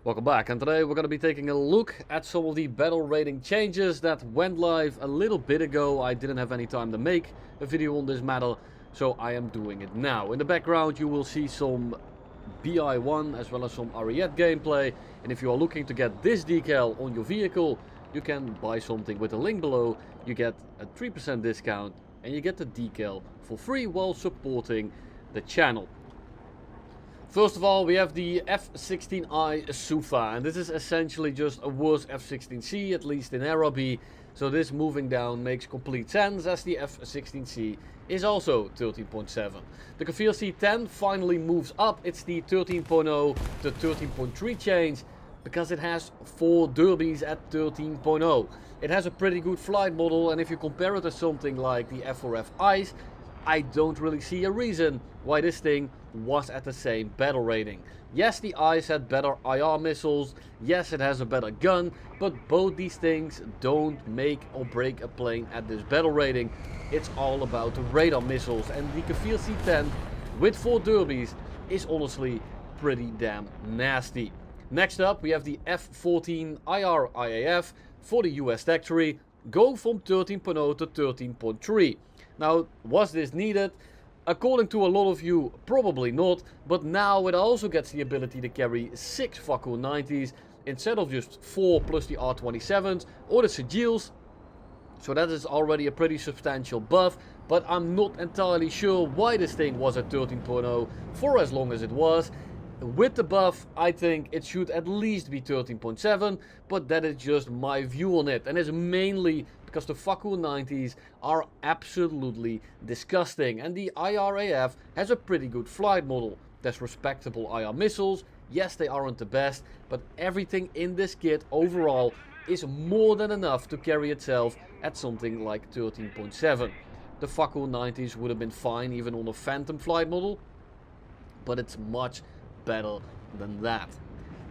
Welcome back, and today we're going to be taking a look at some of the battle rating changes that went live a little bit ago. I didn't have any time to make a video on this matter, so I am doing it now. In the background you will see some BI1 as well as some Ariete gameplay, and if you are looking to get this decal on your vehicle, you can buy something with a link below. You get a 3% discount and you get the decal for free while supporting the channel. First of all, we have the F-16I Sufa, and this is essentially just a worse F-16C, at least in Era B. So this moving down makes complete sense, as the F-16C is also 13.7. The Kafir C-10 finally moves up. It's the 13.0 to 13.3 change, because it has 4 derbies at 13.0. It has a pretty good flight model, and if you compare it to something like the F4F ICE, I don't really see a reason why this thing was at the same battle rating. Yes, the ICE had better IR missiles, yes, it has a better gun, but both these things don't make or break a plane at this battle rating. It's all about the radar missiles, and the Kafir C-10 with 4 derbies is honestly pretty damn nasty. Next up, we have the F-14 IR IAF for the US factory, going from 13.0 to 13.3. Now, was this needed? According to a lot of you, probably not, but now it also gets the ability to carry 6 Fakul 90s instead of just 4 plus the R27s or the Sigils. So that is already a pretty substantial buff, but I'm not entirely sure why this thing was at 13.0 for as long as it was. With the buff, I think it should at least be 13.7, but that is just my view on it, and it's mainly because the Fakul 90s are absolutely disgusting, and the IRAF has a pretty good flight model. There's respectable IR missiles, yes, they aren't the best, but everything in this kit overall is more than enough to carry itself at something like 13.7. The Fakul 90s would have been fine even on a Phantom flight model, but it's much better than that.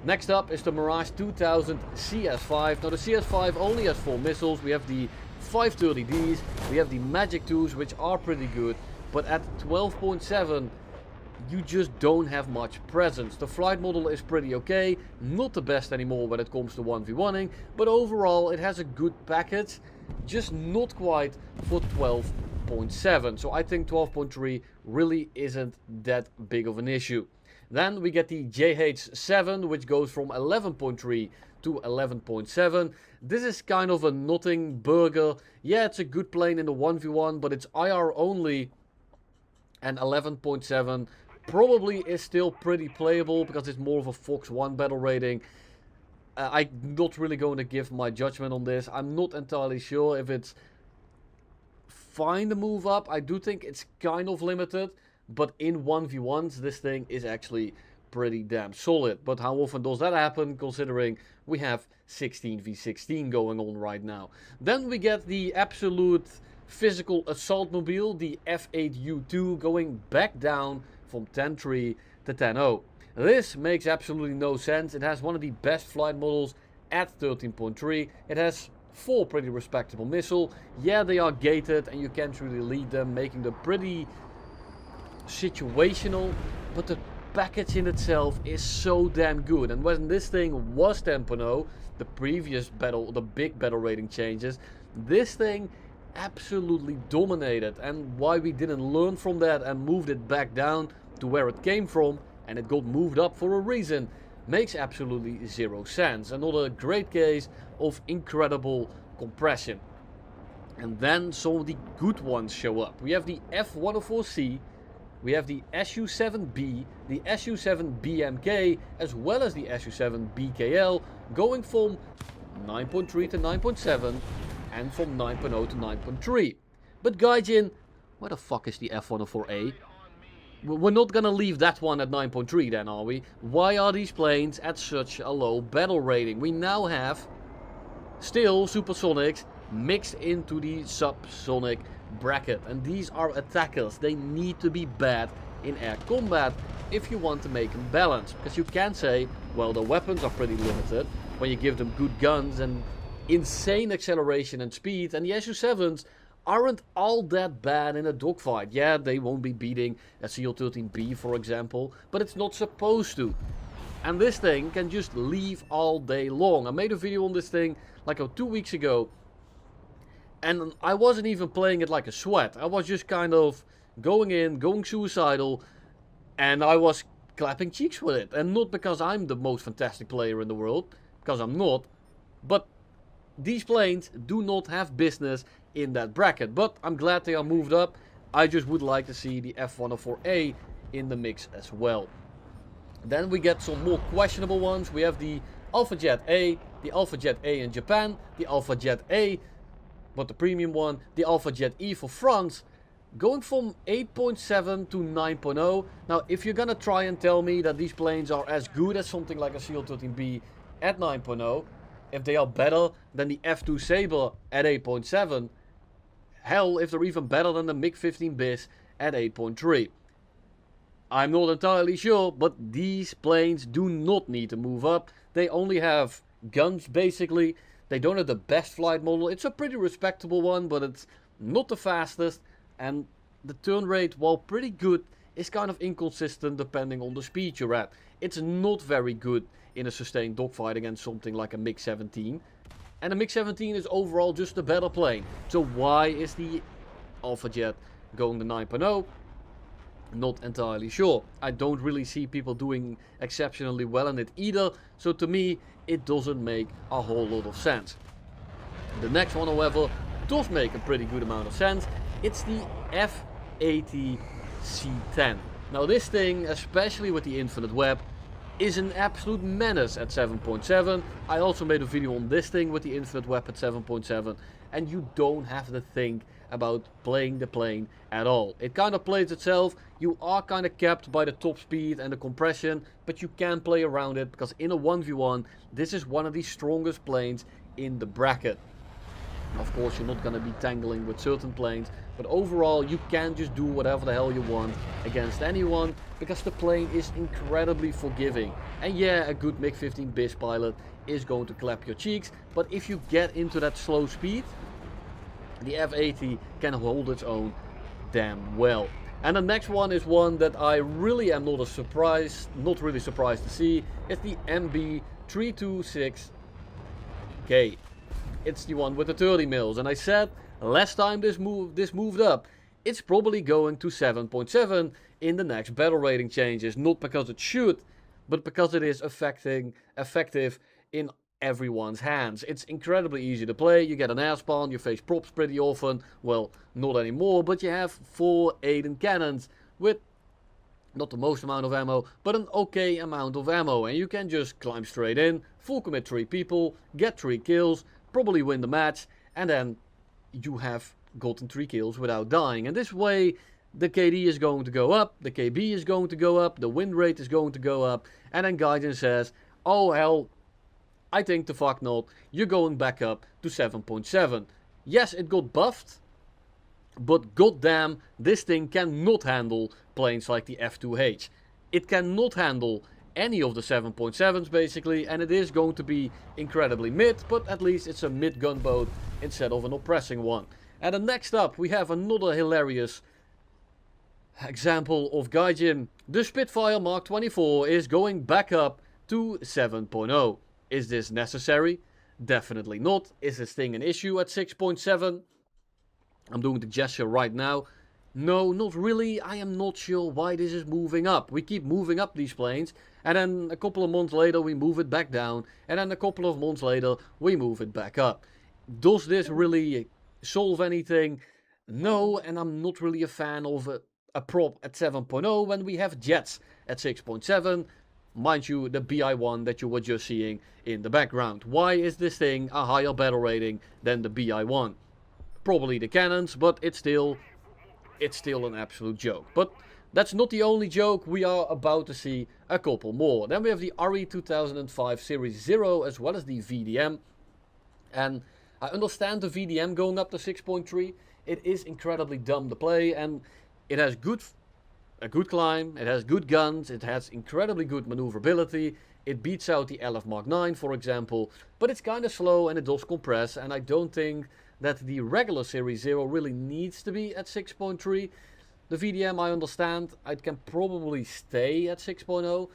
Next up is the Mirage 2000 CS5. Now the CS5 only has 4 missiles. We have the 530Ds, we have the Magic 2s, which are pretty good, but at 12.7 you just don't have much presence. The flight model is pretty okay, not the best anymore when it comes to 1v1ing, but overall it has a good package, just not quite for 12.7. So I think 12.3 really isn't that big of an issue. Then we get the JH7, which goes from 11.3 to 11.7. This is kind of a nothing burger. Yeah, it's a good plane in the 1v1, but it's IR only, and 11.7 probably is still pretty playable because it's more of a Fox 1 battle rating. I'm not really going to give my judgment on this. I'm not entirely sure if it's fine to move up. I do think it's kind of limited. But in 1v1s, this thing is actually pretty damn solid. But how often does that happen, considering we have 16v16 going on right now? Then we get the absolute physical assault mobile, the F8U2, going back down from 10.3 to 10.0. This makes absolutely no sense. It has one of the best flight models at 13.3. It has 4 pretty respectable missiles. Yeah, they are gated and you can't really lead them, making them pretty situational, but the package in itself is so damn good. And when this thing was 10.0, the previous battle, the big battle rating changes, this thing absolutely dominated. And why we didn't learn from that and moved it back down to where it came from, and it got moved up for a reason, makes absolutely 0 sense. Another great case of incredible compression. And then some of the good ones show up. We have the F104C, we have the SU-7B, the SU-7BMK, as well as the SU-7BKL, going from 9.3 to 9.7 and from 9.0 to 9.3. But Gaijin, where the fuck is the F104A? We're not gonna leave that one at 9.3 then, are we? Why are these planes at such a low battle rating? We now have still supersonics mixed into the subsonic bracket, and these are attackers. They need to be bad in air combat if you want to make them balance, because you can say, well, the weapons are pretty limited when you give them good guns and insane acceleration and speed, and the SU-7s aren't all that bad in a dogfight. Yeah, they won't be beating a CL-13B, for example, but it's not supposed to. And this thing can just leave all day long. I made a video on this thing like 2 weeks ago. And I wasn't even playing it like a sweat. I was just kind of going in, going suicidal. And I was clapping cheeks with it. And not because I'm the most fantastic player in the world. Because I'm not. But these planes do not have business in that bracket. But I'm glad they are moved up. I just would like to see the F104A in the mix as well. Then we get some more questionable ones. We have the Alpha Jet A, the Alpha Jet A in Japan, the Alpha Jet A, but the premium one, the Alpha Jet E for France, going from 8.7 to 9.0. Now, if you're gonna try and tell me that these planes are as good as something like a CL13B at 9.0, if they are better than the F2 Sabre at 8.7, hell, if they're even better than the MiG-15 BIS at 8.3. I'm not entirely sure, but these planes do not need to move up. They only have guns, basically. They don't have the best flight model. It's a pretty respectable one, but it's not the fastest. And the turn rate, while pretty good, is kind of inconsistent depending on the speed you're at. It's not very good in a sustained dogfight against something like a MiG-17. And the MiG-17 is overall just a better plane. So why is the Alpha Jet going to 9.0? Not entirely sure. I don't really see people doing exceptionally well in it either. So to me, it doesn't make a whole lot of sense. The next one, however, does make a pretty good amount of sense. It's the F80 C10. Now this thing, especially with the infinite web, is an absolute menace at 7.7. I also made a video on this thing with the infinite web at 7.7. And you don't have to think about playing the plane at all. It kind of plays itself. You are kind of capped by the top speed and the compression, but you can play around it because in a 1v1, this is one of the strongest planes in the bracket. Of course, you're not going to be tangling with certain planes, but overall, you can just do whatever the hell you want against anyone because the plane is incredibly forgiving. And yeah, a good MiG-15 BIS pilot is going to clap your cheeks, but if you get into that slow speed, the F80 can hold its own damn well. And the next one is one that I really am not really surprised to see. It's the MB326K. It's the one with the 30 mils. And I said last time this moved up, it's probably going to 7.7 in the next battle rating changes. Not because it should, but because it is effective in everyone's hands. It's incredibly easy to play. You get an airspan, you face props pretty often. Well, not anymore, but you have 4 Aiden cannons with not the most amount of ammo, but an okay amount of ammo. And you can just climb straight in, full commit 3 people, get 3 kills, probably win the match, and then you have gotten 3 kills without dying. And this way, the KD is going to go up, the KB is going to go up, the win rate is going to go up, and then Gaijin says, oh hell, I think the fuck not, you're going back up to 7.7. Yes, it got buffed, but goddamn, this thing cannot handle planes like the F2H. It cannot handle any of the 7.7s basically, and it is going to be incredibly mid, but at least it's a mid gunboat instead of an oppressing one. And then next up, we have another hilarious example of Gaijin. The Spitfire Mark 24 is going back up to 7.0. Is this necessary? Definitely not. Is this thing an issue at 6.7? I'm doing the gesture right now. No, not really. I am not sure why this is moving up. We keep moving up these planes, and then a couple of months later we move it back down, and then a couple of months later we move it back up. Does this really solve anything? No, and I'm not really a fan of a prop at 7.0 when we have jets at 6.7. Mind you, the BI-1 that you were just seeing in the background. Why is this thing a higher battle rating than the BI-1? Probably the cannons, but it's still an absolute joke. But that's not the only joke. We are about to see a couple more. Then we have the RE 2005 Series 0 as well as the VDM. And I understand the VDM going up to 6.3. It is incredibly dumb to play, and it has a good climb, it has good guns, it has incredibly good maneuverability. It beats out the LF Mark 9, for example, but it's kind of slow and it does compress, and I don't think that the regular Series 0 really needs to be at 6.3. The VDM, I understand, it can probably stay at 6.0,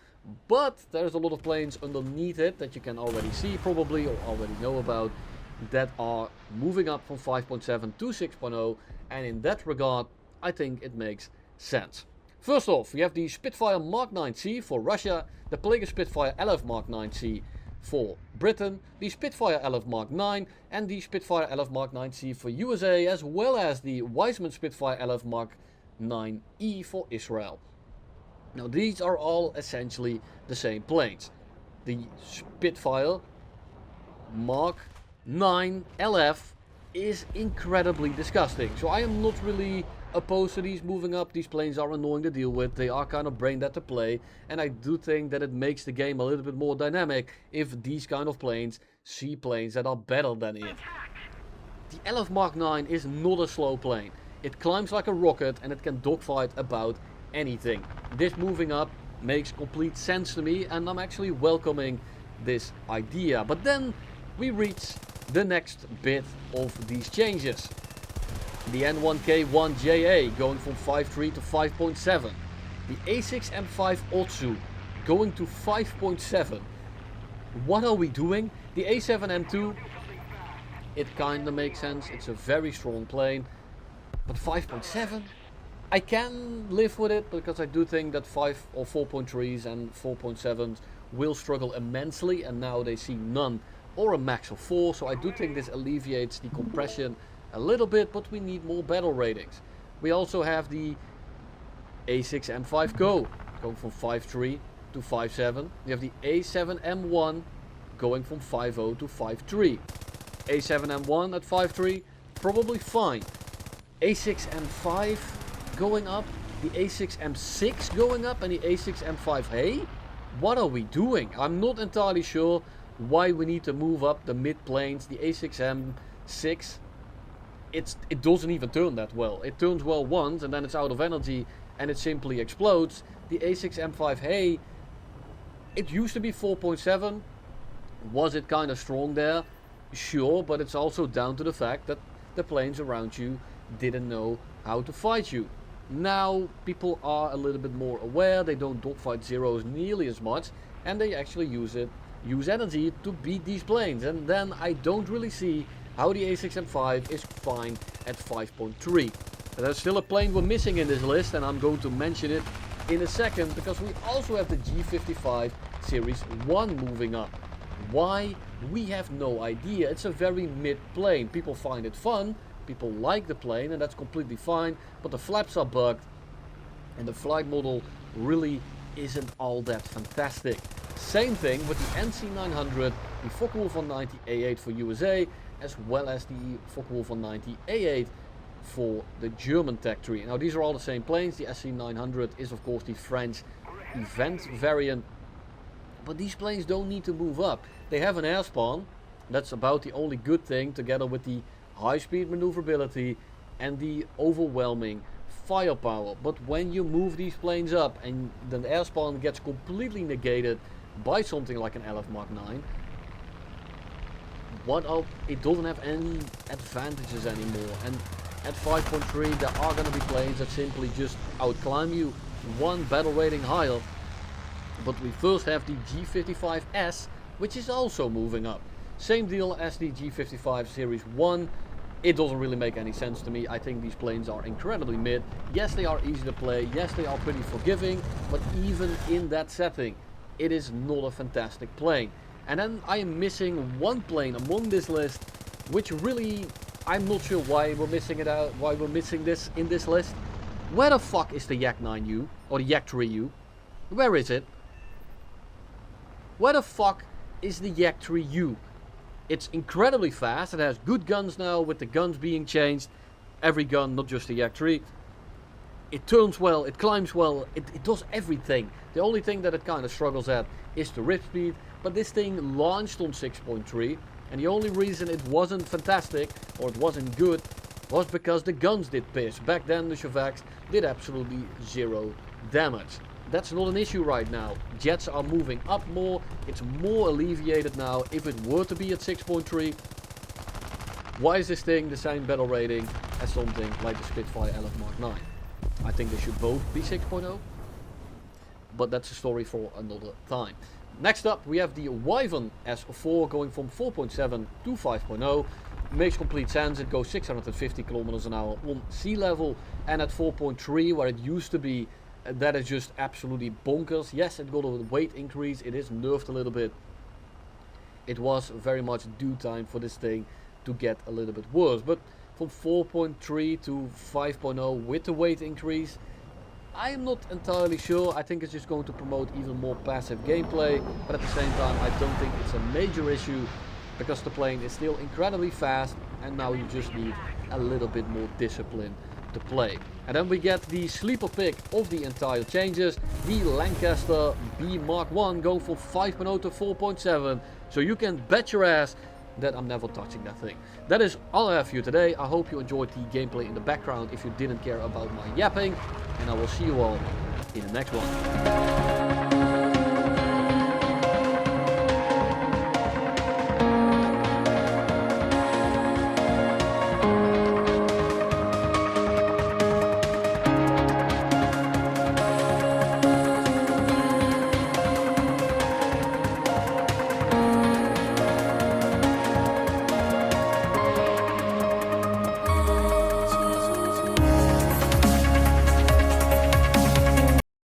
But there's a lot of planes underneath it that you can already see probably, or already know about, that are moving up from 5.7 to 6.0, and in that regard I think it makes sense. First off, we have the Spitfire Mark 9C for Russia, the Plague Spitfire LF Mark 9C for Britain, the Spitfire LF Mark 9 and the Spitfire LF Mark 9C for USA, as well as the Wyvern Spitfire LF Mark 9E for Israel. Now these are all essentially the same planes. The Spitfire Mark 9 LF is incredibly disgusting, so I am not really opposed to these moving up. These planes are annoying to deal with, they are kind of brain dead to play, and I do think that it makes the game a little bit more dynamic if these kind of planes see planes that are better than it. The LF Mark 9 is not a slow plane. It climbs like a rocket and it can dogfight about anything. This moving up makes complete sense to me, and I'm actually welcoming this idea. But then we reach the next bit of these changes. The N1K1JA going from 5.3 to 5.7. The A6M5 Otsu going to 5.7. What are we doing? The A7M2, it kinda makes sense. It's a very strong plane. But 5.7? I can live with it, because I do think that 5 or 4.3s and 4.7s will struggle immensely, and now they see none or a max of 4, so I do think this alleviates the compression a little bit, but we need more battle ratings. We also have the A6M5 Go going from 5.3 to 5.7. We have the A7M1 going from 5.0 to 5.3. A7M1 at 5.3, probably fine. A6M5 going up, the A6M6 going up, and the A6M5. Hey, what are we doing? I'm not entirely sure why we need to move up the mid planes. The A6M6, it doesn't even turn that well. It turns well once and then it's out of energy and it simply explodes. The A6M5, hey, it used to be 4.7. Was it kind of strong there? Sure, but it's also down to the fact that the planes around you didn't know how to fight you. Now people are a little bit more aware, they don't dogfight zeros nearly as much, and they actually use energy to beat these planes, and then I don't really see how the A6M5 is fine at 5.3. There's still a plane we're missing in this list, and I'm going to mention it in a second, because we also have the G55 Series 1 moving up. Why? We have no idea. It's a very mid plane. People find it fun, people like the plane, and that's completely fine, but the flaps are bugged and the flight model really isn't all that fantastic. Same thing with the NC900, the Focke-Wulf 190 A8 for USA, as well as the Focke-Wulf 190 A8 for the German tech tree. Now these are all the same planes. The SC900 is of course the French event variant, but these planes don't need to move up. They have an airspan, that's about the only good thing, together with the high speed maneuverability and the overwhelming firepower. But when you move these planes up and the airspan gets completely negated by something like an LF Mark 9, it doesn't have any advantages anymore. And at 5.3 there are going to be planes that simply just outclimb you one battle rating higher. But we first have the G55S, which is also moving up. Same deal as the G55 Series 1. It doesn't really make any sense to me. I think these planes are incredibly mid. Yes, they are easy to play. Yes, they are pretty forgiving. But even in that setting, it is not a fantastic plane. And then I am missing one plane among this list, which really, I'm not sure why we're missing it out, why we're missing this in this list. Where the fuck is the Yak 9U or the Yak 3U? Where is it? Where the fuck is the Yak 3U? It's incredibly fast. It has good guns now, with the guns being changed. Every gun, not just the Yak 3. It turns well, it climbs well, it does everything. The only thing that it kind of struggles at is the rip speed. But this thing launched on 6.3, and the only reason it wasn't fantastic, or it wasn't good, was because the guns did piss. Back then the Shavaks did absolutely zero damage. That's not an issue right now. Jets are moving up more, it's more alleviated now. If it were to be at 6.3, why is this thing the same battle rating as something like the Spitfire LF Mark 9? I think they should both be 6.0. but that's a story for another time. Next up, we have the Wyvern S4 going from 4.7 to 5.0. Makes complete sense. It goes 650 kilometers an hour on sea level, and at 4.3, where it used to be, that is just absolutely bonkers. Yes, it got a weight increase. It is nerfed a little bit. It was very much due time for this thing to get a little bit worse, but from 4.3 to 5.0 with the weight increase, I am not entirely sure. I think it's just going to promote even more passive gameplay, but at the same time I don't think it's a major issue, because the plane is still incredibly fast and now you just need a little bit more discipline to play. And then we get the sleeper pick of the entire changes, the Lancaster B Mark 1 going from 5.0 to 4.7, so you can bet your ass that I'm never touching that thing. That is all I have for you today. I hope you enjoyed the gameplay in the background if you didn't care about my yapping, and I will see you all in the next one.